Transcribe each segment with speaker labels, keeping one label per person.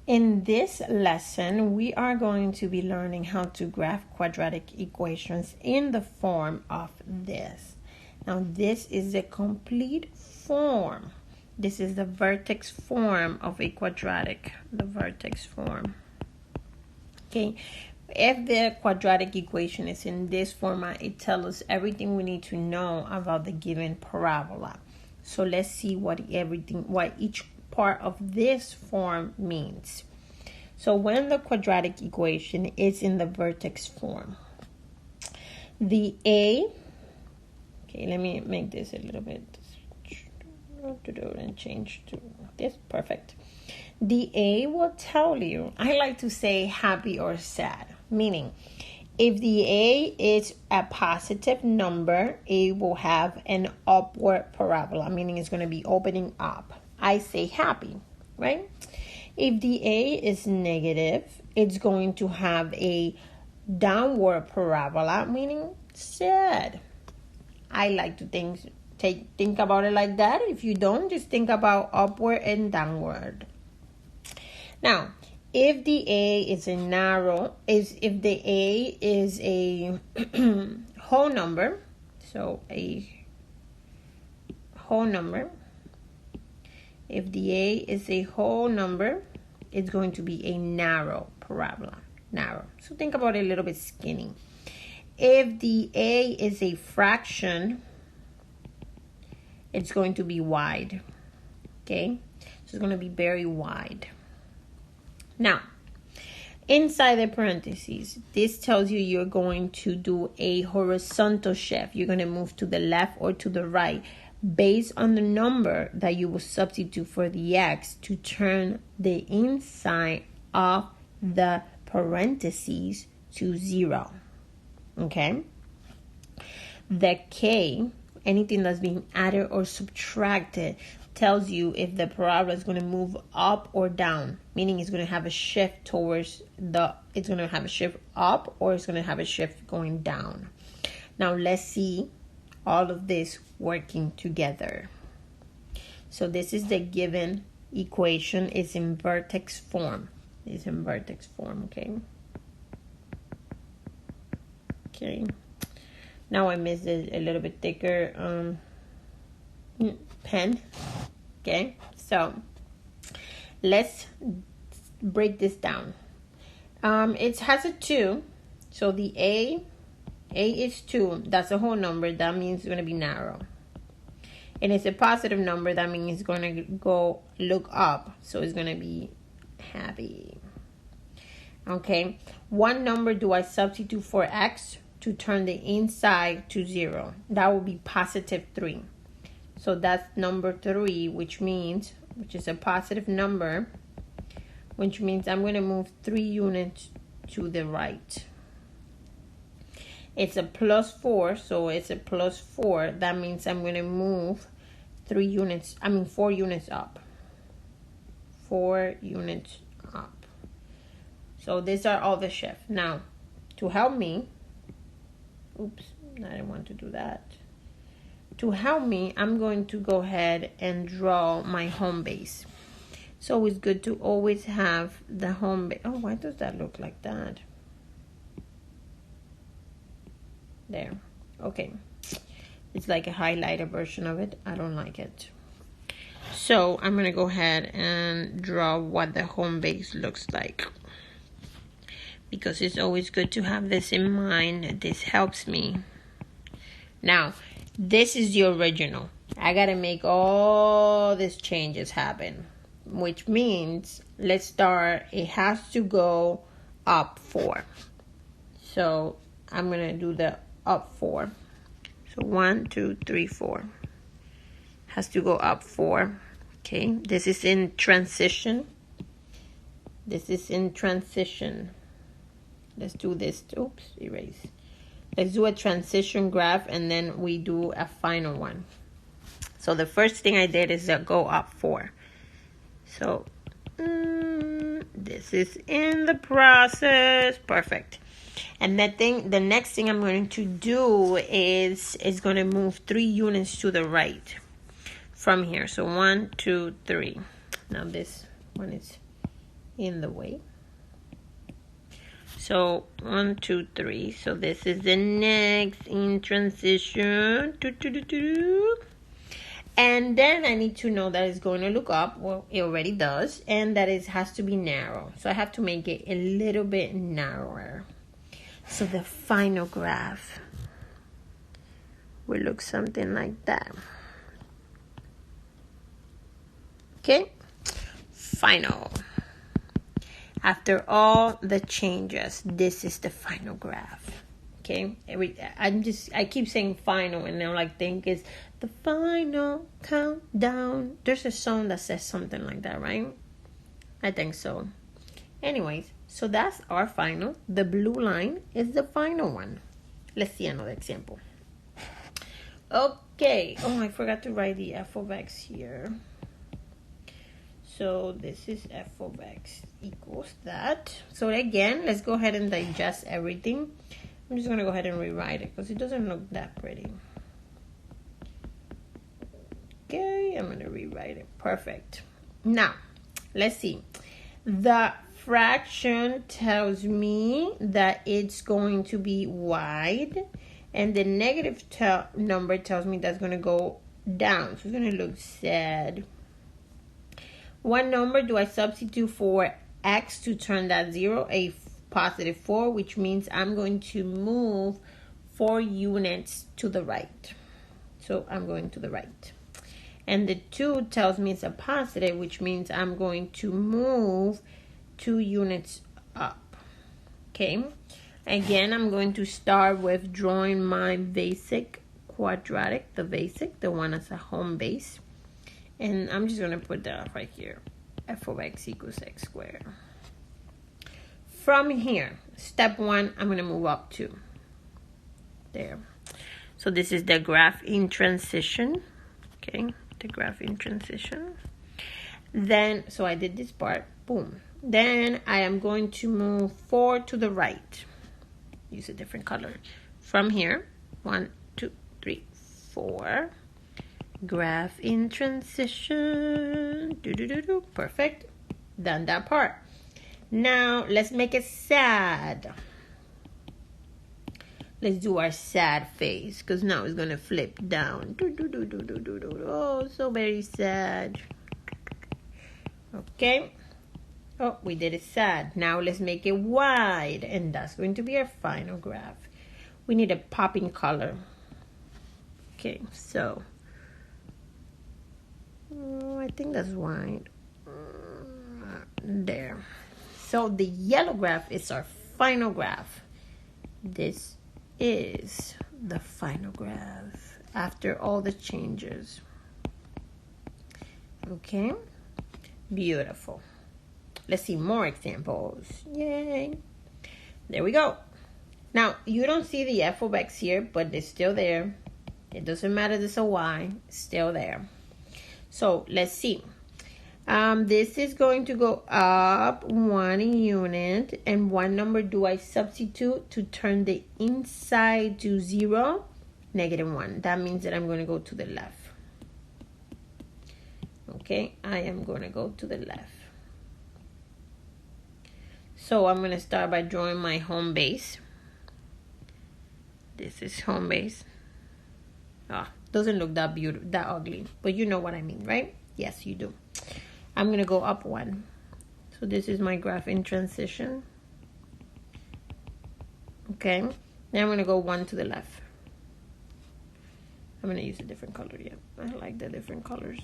Speaker 1: In this lesson, we are going to be learning how to graph quadratic equations in the form of this. Now, this is the complete form. This is the vertex form of a quadratic, the vertex form. Okay, if the quadratic equation is in this format, it tells us everything we need to know about the given parabola. So let's see what each part of this form means. So when the quadratic equation is in the vertex form, the a, okay, let me make this a little bit and change to this. Perfect. The a will tell you, I like to say happy or sad, meaning if the a is a positive number, it will have an upward parabola, meaning it's going to be opening up. I say happy, right? If the a is negative, it's going to have a downward parabola, meaning sad. I like to think about it like that. If you don't, just think about upward and downward. Now, if the a is a if the a is a whole number, so a whole number, if the a is a whole number, it's going to be a narrow parabola, narrow. So think about it a little bit skinny. If the a is a fraction, it's going to be wide, okay? So it's going to be very wide. Now, inside the parentheses, this tells you you're going to do a horizontal shift. You're going to move to the left or to the right based on the number that you will substitute for the x to turn the inside of the parentheses to 0. Okay? The k, anything that's being added or subtracted, tells you if the parabola is going to move up or down, meaning it's going to have a shift towards it's going to have a shift up or it's going to have a shift going down. Now let's see all of this working together. So this is the given equation. It's in vertex form. It's in vertex form, okay? Okay. Now I missed a little bit thicker pen. Okay, so let's break this down. It has a 2, so the a is 2. That's a whole number. That means it's going to be narrow. And it's a positive number. That means it's going to go look up. So it's going to be happy. Okay, what number do I substitute for x to turn the inside to 0? That will be positive 3. So that's number 3, which is a positive number, which means I'm going to move 3 units to the right. It's a plus 4, so it's a plus 4. That means I'm going to move 4 units up. 4 units up. So these are all the shifts. Now, to help me, oops, I didn't want to do that. To help me, I'm going to go ahead and draw my home base. It's always good to always have the home base. Oh, why does that look like that? There. Okay. It's like a highlighter version of it. I don't like it. So I'm going to go ahead and draw what the home base looks like. Because it's always good to have this in mind. This helps me. Now, this is the original. I got to make all these changes happen. Which means, let's start. It has to go up 4. So, I'm going to do the up 4. So, 1, 2, 3, 4. Has to go up 4. Okay. This is in transition. This is in transition. Let's do this. Oops, erase. Let's do a transition graph and then we do a final one. So the first thing I did is go up 4. So this is in the process. Perfect. And the next thing I'm going to do is going to move 3 units to the right from here. So 1, 2, 3. Now this one is in the way. So 1, 2, 3. So this is the next in transition. And then I need to know that it's going to look up. Well, it already does. And that it has to be narrow. So I have to make it a little bit narrower. So the final graph will look something like that. Okay? Final. After all the changes, this is the final graph. Okay? I keep saying final, and now think it's the final countdown. There's a song that says something like that, right? I think so. Anyways, so that's our final. The blue line is the final one. Let's see another example. Okay. Oh, I forgot to write the f of x here. So this is f of x equals that. So again, let's go ahead and digest everything. I'm just going to go ahead and rewrite it because it doesn't look that pretty. Okay, I'm going to rewrite it. Perfect. Now, let's see. The fraction tells me that it's going to be wide, and the negative number tells me that's going to go down. So it's going to look sad. What number do I substitute for x to turn that 0? A positive 4, which means I'm going to move 4 units to the right. So I'm going to the right. And the 2 tells me it's a positive, which means I'm going to move 2 units up. Okay. Again, I'm going to start with drawing my basic quadratic, the one as a home base. And I'm just going to put that right here. F of x equals x squared. From here, step 1, I'm going to move up 2. There. So this is the graph in transition. Okay, the graph in transition. Then, so I did this part. Boom. Then I am going to move 4 to the right. Use a different color. From here, 1, 2, 3, 4. Graph in transition. Perfect. Done that part. Now let's make it sad. Let's do our sad face, because now it's gonna flip down. Oh, so very sad. Okay. Oh, we did it sad. Now let's make it wide, and that's going to be our final graph. We need a popping color. Okay, so I think that's white. There. So the yellow graph is our final graph. This is the final graph after all the changes. Okay. Beautiful. Let's see more examples. Yay. There we go. Now, you don't see the f of x here, but it's still there. It doesn't matter there's a y. It's still there. So let's see. This is going to go up 1 unit. And what number do I substitute to turn the inside to 0? -1. That means that I'm going to go to the left. Okay, I am going to go to the left. So I'm going to start by drawing my home base. This is home base. Doesn't look that beautiful, that ugly, but you know what I mean, right? Yes, you do. I'm going to go up 1. So this is my graph in transition. Okay. Now I'm going to go 1 to the left. I'm going to use a different color. Yeah, I like the different colors.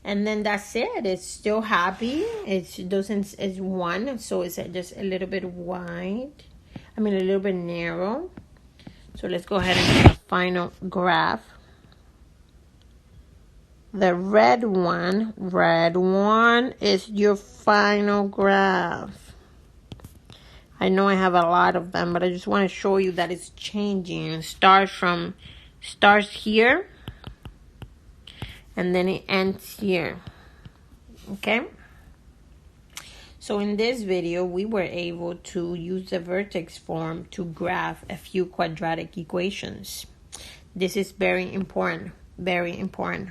Speaker 1: And then that's it. It's still happy. It's 1, so it's just a little bit wide. A little bit narrow. So let's go ahead and do the final graph. The red one is your final graph. I know I have a lot of them, but I just want to show you that it's changing. It starts here, and then it ends here. Okay? So in this video, we were able to use the vertex form to graph a few quadratic equations. This is very important, very important.